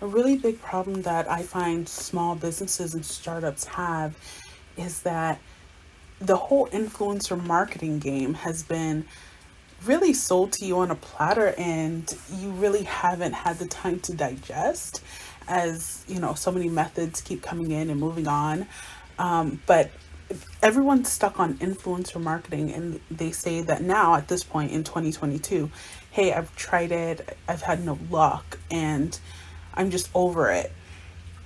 A really big problem that I find small businesses and startups have is that the whole influencer marketing game has been really sold to you on a platter, and you really haven't had the time to digest, as so many methods keep coming in and moving on. But everyone's stuck on influencer marketing, and they say that now at this point in 2022, hey, I've tried it, I've had no luck, and I'm just over it.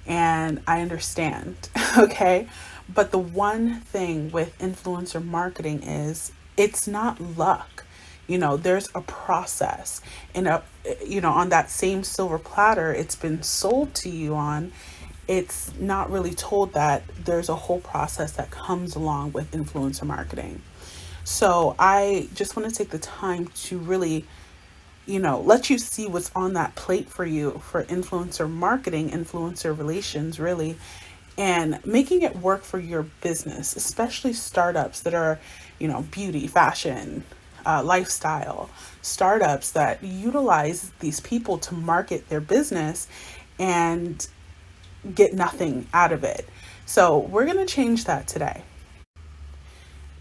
And I understand. Okay, but the one thing with influencer marketing is it's not luck. There's a process, and on that same silver platter it's been sold to you on, it's not really told that there's a whole process that comes along with influencer marketing. So I just want to take the time to really, let you see what's on that plate for you for influencer marketing, influencer relations, really, and making it work for your business, especially startups that are, beauty, fashion, lifestyle startups that utilize these people to market their business and get nothing out of it. So we're going to change that today.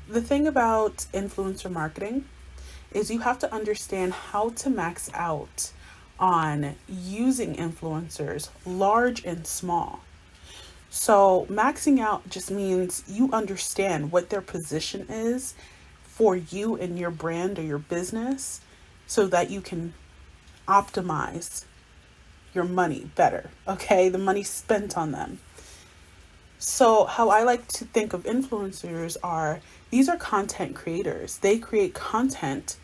The thing about influencer marketing is you have to understand how to max out on using influencers, large and small. So, maxing out just means you understand what their position is for you and your brand or your business so that you can optimize your money better, okay? The money spent on them. So, how I like to think of influencers are these are content creators. They create content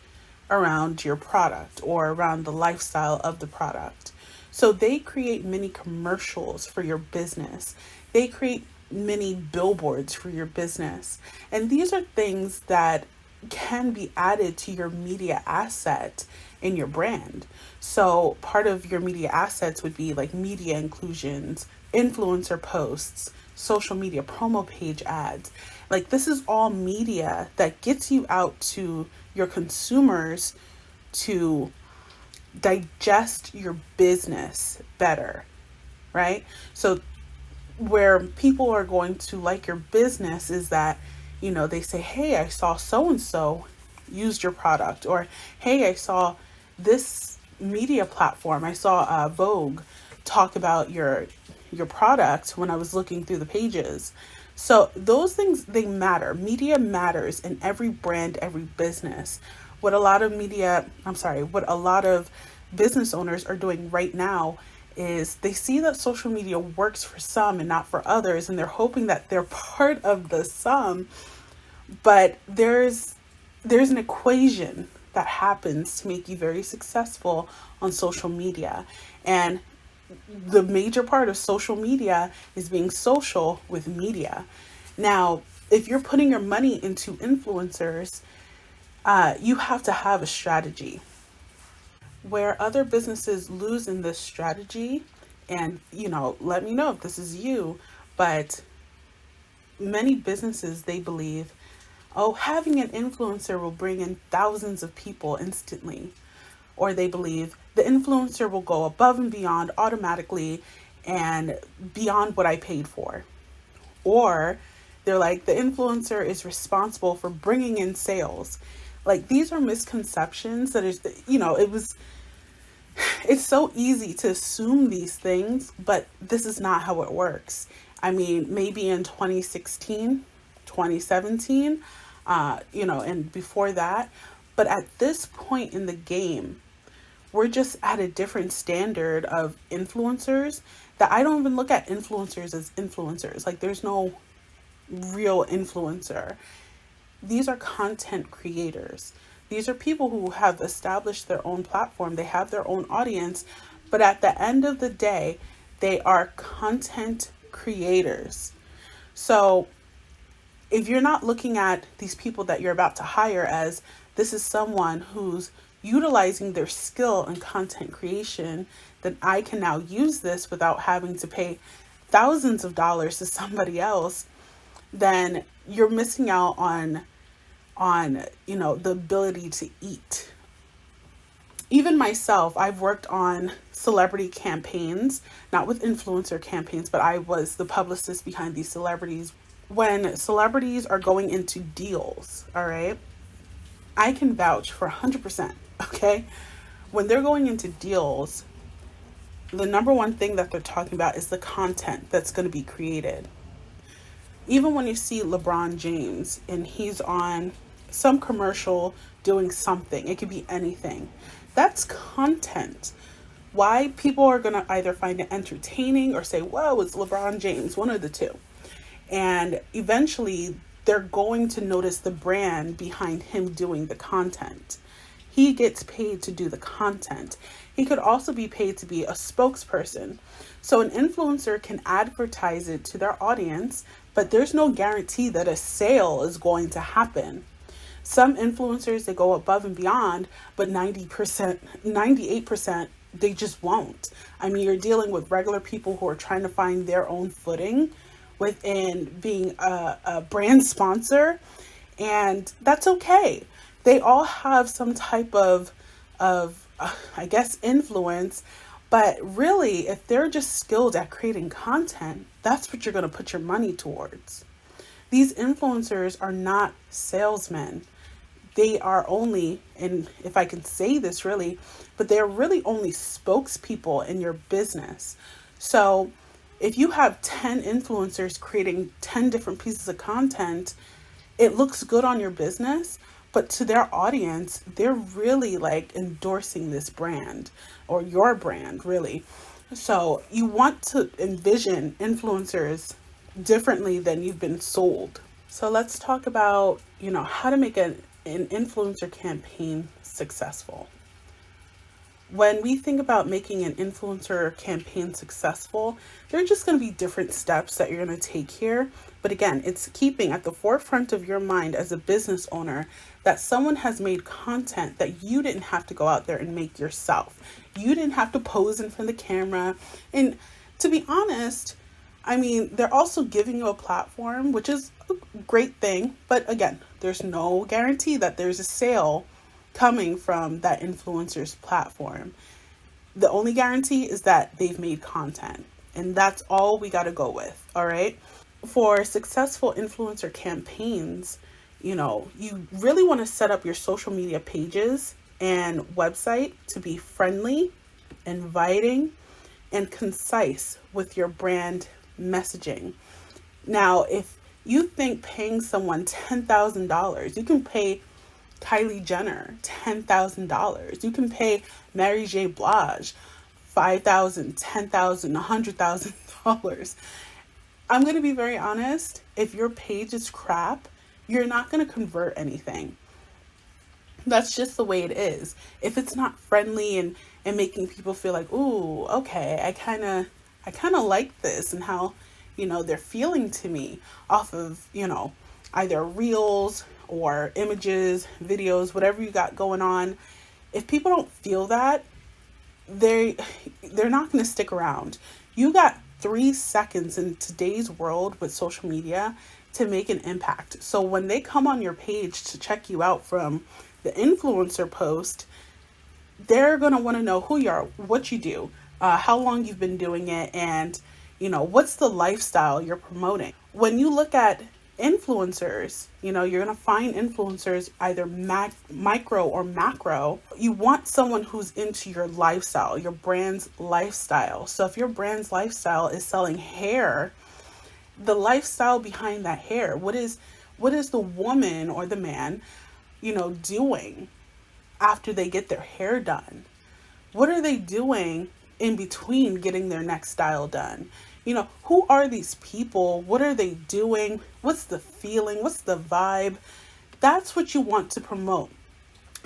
around your product or around the lifestyle of the product. So they create mini commercials for your business. They create mini billboards for your business. And these are things that can be added to your media asset in your brand. So part of your media assets would be like media inclusions, influencer posts, social media promo page ads. Like this is all media that gets you out to your consumers to digest your business better, right? So where people are going to like your business is that, they say, hey, I saw so and so used your product, or hey, I saw this media platform, I saw Vogue talk about your product when I was looking through the pages. So those things, they matter. Media matters in every brand, every business. What a lot of business owners are doing right now is they see that social media works for some and not for others, and they're hoping that they're part of the sum. But there's an equation that happens to make you very successful on social media. And the major part of social media is being social with media. Now, if you're putting your money into influencers, you have to have a strategy. Where other businesses lose in this strategy, and let me know if this is you, but many businesses, they believe, oh, having an influencer will bring in thousands of people instantly. Or they believe the influencer will go above and beyond automatically and beyond what I paid for. Or they're like, the influencer is responsible for bringing in sales. Like these are misconceptions that is, it's so easy to assume these things, but this is not how it works. I mean, maybe in 2016, 2017, and before that, but at this point in the game, we're just at a different standard of influencers that I don't even look at influencers as influencers. Like there's no real influencer. These are content creators. These are people who have established their own platform. They have their own audience, but at the end of the day, they are content creators. So if you're not looking at these people that you're about to hire as this is someone who's utilizing their skill in content creation, then I can now use this without having to pay thousands of dollars to somebody else, then you're missing out on the ability to eat. Even myself, I've worked on celebrity campaigns, not with influencer campaigns, but I was the publicist behind these celebrities. When celebrities are going into deals, all right, I can vouch for 100%, okay? When they're going into deals, the number one thing that they're talking about is the content that's going to be created. Even when you see LeBron James and he's on some commercial doing something, it could be anything. That's content. Why people are going to either find it entertaining or say, whoa, it's LeBron James, one of the two. And eventually they're going to notice the brand behind him doing the content. He gets paid to do the content. He could also be paid to be a spokesperson. So an influencer can advertise it to their audience, but there's no guarantee that a sale is going to happen. Some influencers, they go above and beyond, but 90%, 98%, they just won't. I mean, you're dealing with regular people who are trying to find their own footing within being a brand sponsor, and that's okay. They all have some type of I guess influence, but really if they're just skilled at creating content, that's what you're going to put your money towards. These influencers are not salesmen. They are only, and if I can say this really, but they're really only spokespeople in your business. So if you have 10 influencers creating 10 different pieces of content, it looks good on your business, but to their audience, they're really like endorsing this brand or your brand, really. So you want to envision influencers differently than you've been sold. So let's talk about, how to make an influencer campaign successful. When we think about making an influencer campaign successful, there are just going to be different steps that you're going to take here. But again, it's keeping at the forefront of your mind as a business owner that someone has made content that you didn't have to go out there and make yourself. You didn't have to pose in front of the camera. And to be honest, I mean, they're also giving you a platform, which is a great thing. But again, there's no guarantee that there's a sale coming from that influencer's platform. The only guarantee is that they've made content, and that's all we got to go with. All right. For successful influencer campaigns, you really want to set up your social media pages and website to be friendly, inviting, and concise with your brand messaging. Now, if you think paying someone $10,000, you can pay Kylie Jenner $10,000. You can pay Mary J. Blige $5,000, $10,000, $100,000. I'm going to be very honest. If your page is crap, you're not going to convert anything. That's just the way it is. If it's not friendly and making people feel like, ooh, okay, I kind of like this and how, they're feeling to me off of, either reels or images, videos, whatever you got going on. If people don't feel that, they're not going to stick around. You got 3 seconds in today's world with social media to make an impact. So when they come on your page to check you out from the influencer post, they're going to want to know who you are, what you do, how long you've been doing it, and what's the lifestyle you're promoting. When you look at influencers, you're going to find influencers either micro or macro. You want someone who's into your lifestyle, your brand's lifestyle. So if your brand's lifestyle is selling hair, the lifestyle behind that hair, what is the woman or the man, doing after they get their hair done? What are they doing in between getting their next style done? Who are these people? What are they doing? What's the feeling? What's the vibe? That's what you want to promote.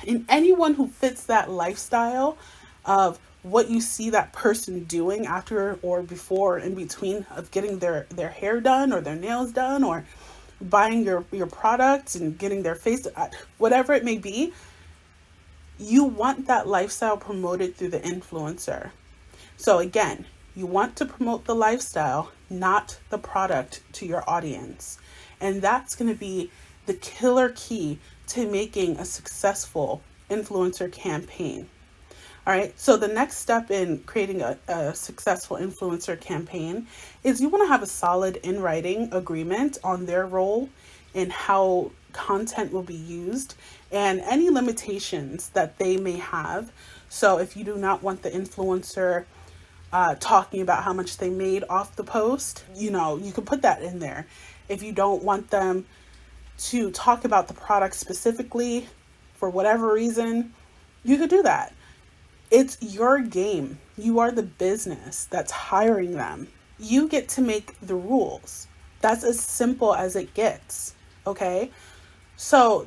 And anyone who fits that lifestyle of what you see that person doing after or before or in between of getting their hair done or their nails done or buying your products and getting their face, whatever it may be, you want that lifestyle promoted through the influencer. So again, you want to promote the lifestyle, not the product, to your audience. And that's going to be the killer key to making a successful influencer campaign. All right. So the next step in creating a successful influencer campaign is you want to have a solid in writing agreement on their role and how content will be used and any limitations that they may have. So if you do not want the influencer talking about how much they made off the post, you can put that in there. If you don't want them to talk about the product specifically for whatever reason, you could do that. It's your game. You are the business that's hiring them. You get to make the rules. That's as simple as it gets. Okay? So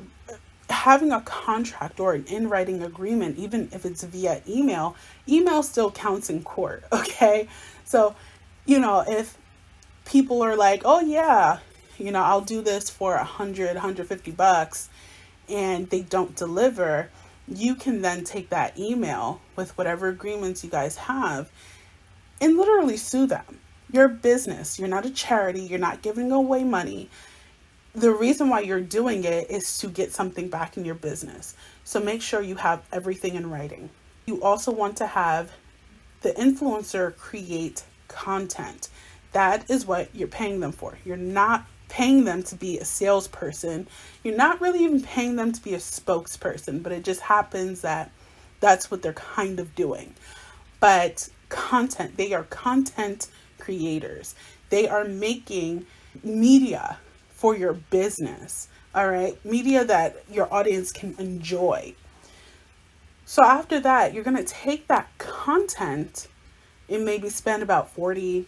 having a contract or an in writing agreement, even if it's via email still counts in court. Okay? So, if people are like, oh yeah, I'll do this for $150 and they don't deliver, you can then take that email with whatever agreements you guys have and literally sue them. You're a business. You're not a charity. You're not giving away money. The reason why you're doing it is to get something back in your business. So make sure you have everything in writing. You also want to have the influencer create content. That is what you're paying them for. You're not paying them to be a salesperson. You're not really even paying them to be a spokesperson, but it just happens that that's what they're kind of doing. But content, they are content creators. They are making media for your business, all right? Media that your audience can enjoy. So after that, you're going to take that content and maybe spend about $50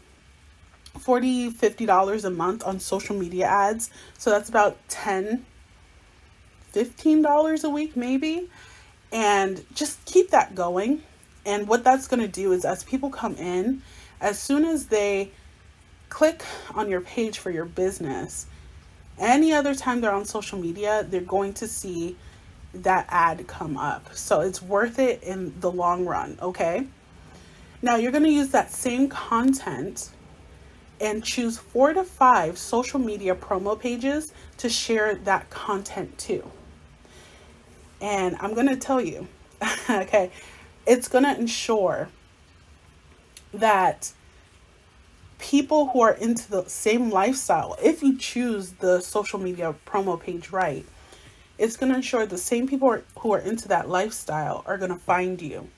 a month on social media ads. So that's about $15 a week maybe. And just keep that going. And what that's going to do is as people come in, as soon as they click on your page for your business, any other time they're on social media, they're going to see that ad come up. So it's worth it in the long run, okay? Now you're going to use that same content and choose 4 to 5 social media promo pages to share that content to. And I'm going to tell you, okay, it's going to ensure that people who are into the same lifestyle, if you choose the social media promo page right, it's going to ensure the same people who are into that lifestyle are going to find you.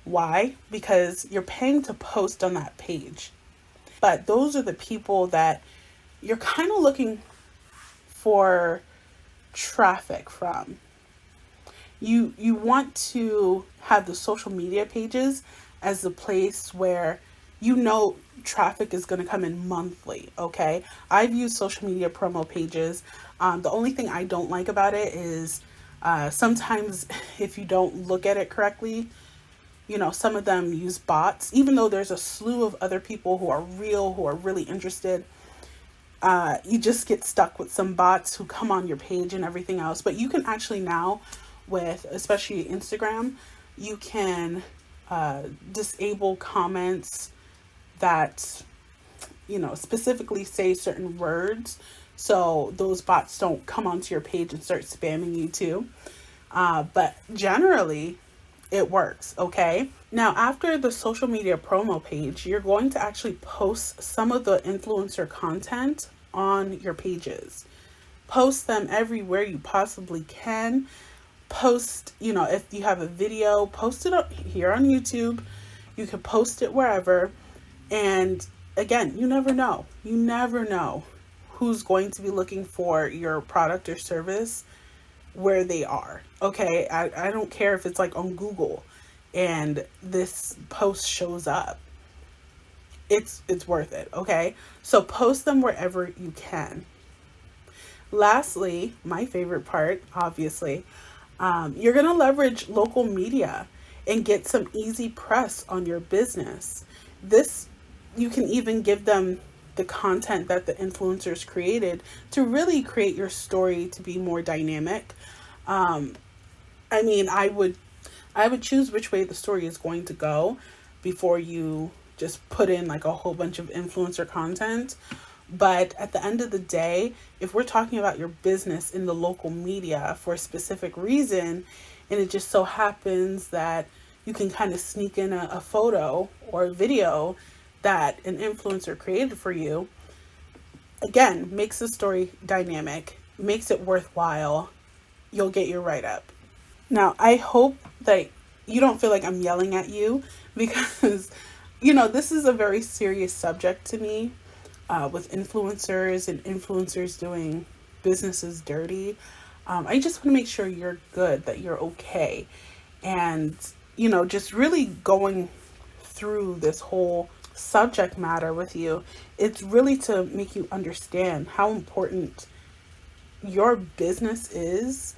Why? Because you're paying to post on that page. But those are the people that you're kind of looking for traffic from. You want to have the social media pages as the place where traffic is going to come in monthly, okay? I've used social media promo pages. The only thing I don't like about it is sometimes if you don't look at it correctly, some of them use bots, even though there's a slew of other people who are really interested. You just get stuck with some bots who come on your page and everything else. But you can actually now, with especially Instagram, you can disable comments that, specifically say certain words. So those bots don't come onto your page and start spamming you too. But generally, it works, okay? Now, after the social media promo page, you're going to actually post some of the influencer content on your pages. Post them everywhere you possibly can. Post, if you have a video, post it up here on YouTube. You can post it wherever. And again, you never know. You never know who's going to be looking for your product or service where they are. Okay, I don't care if it's like on Google and this post shows up. It's worth it, okay? So post them wherever you can. Lastly, my favorite part, obviously, you're going to leverage local media and get some easy press on your business. You can even give them the content that the influencers created to really create your story to be more dynamic. I would choose which way the story is going to go before you just put in like a whole bunch of influencer content. But at the end of the day, if we're talking about your business in the local media for a specific reason, and it just so happens that, you can kind of sneak in a photo or a video that an influencer created for you. Again, makes the story dynamic, makes it worthwhile. You'll get your write up. Now, I hope that you don't feel like I'm yelling at you because, this is a very serious subject to me, with influencers and influencers doing businesses dirty. I just want to make sure you're good, that you're okay. And, just really going through this whole subject matter with you, it's really to make you understand how important your business is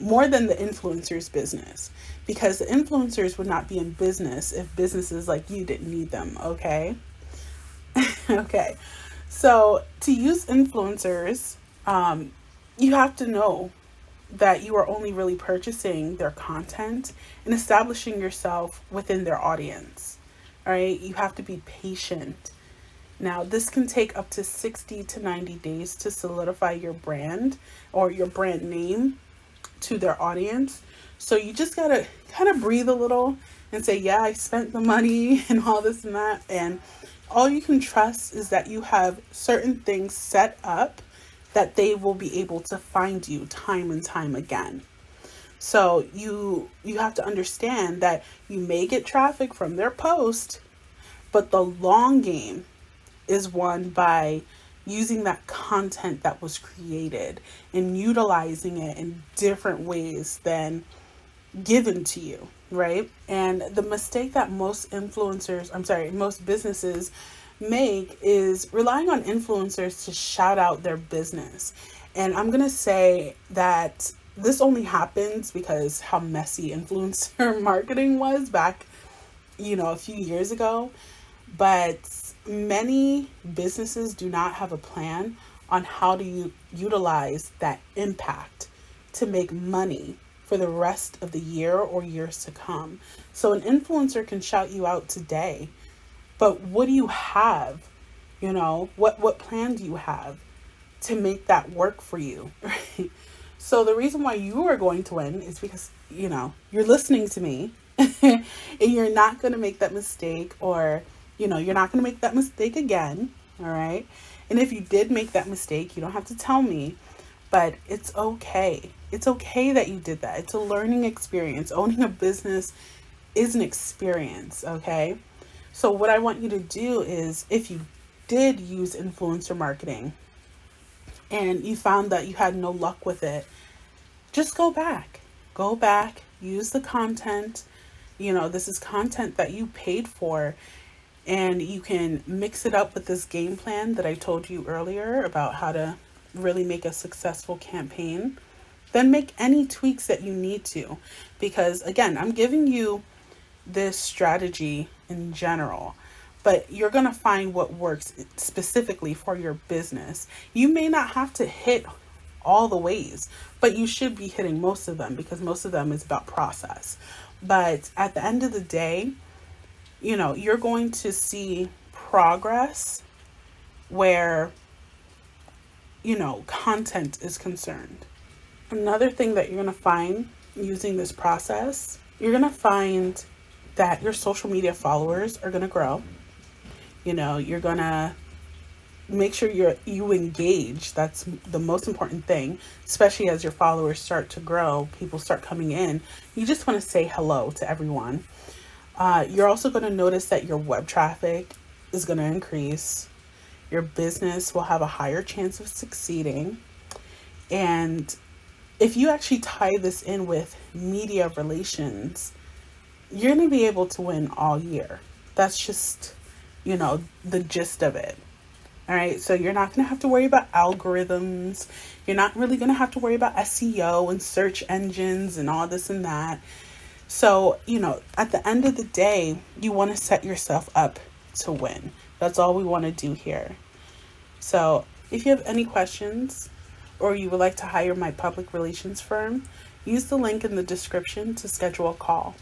more than the influencer's business, because the influencers would not be in business if businesses like you didn't need them. Okay. Okay. So to use influencers, you have to know that you are only really purchasing their content and establishing yourself within their audience. All right. You have to be patient. Now, this can take up to 60 to 90 days to solidify your brand or your brand name to their audience. So you just got to kind of breathe a little and say, yeah, I spent the money and all this and that. And all you can trust is that you have certain things set up that they will be able to find you time and time again. So you have to understand that you may get traffic from their post, but the long game is won by using that content that was created and utilizing it in different ways than given to you, right? And the mistake that most businesses make is relying on influencers to shout out their business. And I'm going to say that this only happens because how messy influencer marketing was back, a few years ago. But many businesses do not have a plan on how to utilize that impact to make money for the rest of the year or years to come. So an influencer can shout you out today, but what do you have? What plan do you have to make that work for you? Right? So the reason why you are going to win is because, you're listening to me and you're not going to make that mistake, or you're not going to make that mistake again. All right. And if you did make that mistake, you don't have to tell me, but it's okay. It's okay that you did that. It's a learning experience. Owning a business is an experience. Okay. So what I want you to do is, if you did use influencer marketing and you found that you had no luck with it, just go back, use the content. This is content that you paid for. And you can mix it up with this game plan that I told you earlier about how to really make a successful campaign. Then make any tweaks that you need to. Because again, I'm giving you this strategy in general, but you're going to find what works specifically for your business. You may not have to hit all the ways, but you should be hitting most of them, because most of them is about process. But at the end of the day, you're going to see progress where, content is concerned. Another thing that you're going to find using this process, you're going to find that your social media followers are going to grow. You're going to make sure you engage. That's the most important thing, especially as your followers start to grow, people start coming in. You just want to say hello to everyone. You're also going to notice that your web traffic is going to increase. Your business will have a higher chance of succeeding. And if you actually tie this in with media relations, you're going to be able to win all year. That's just, the gist of it. All right. So you're not going to have to worry about algorithms. You're not really going to have to worry about SEO and search engines and all this and that. So, at the end of the day, you want to set yourself up to win. That's all we want to do here. So if you have any questions or you would like to hire my public relations firm, use the link in the description to schedule a call.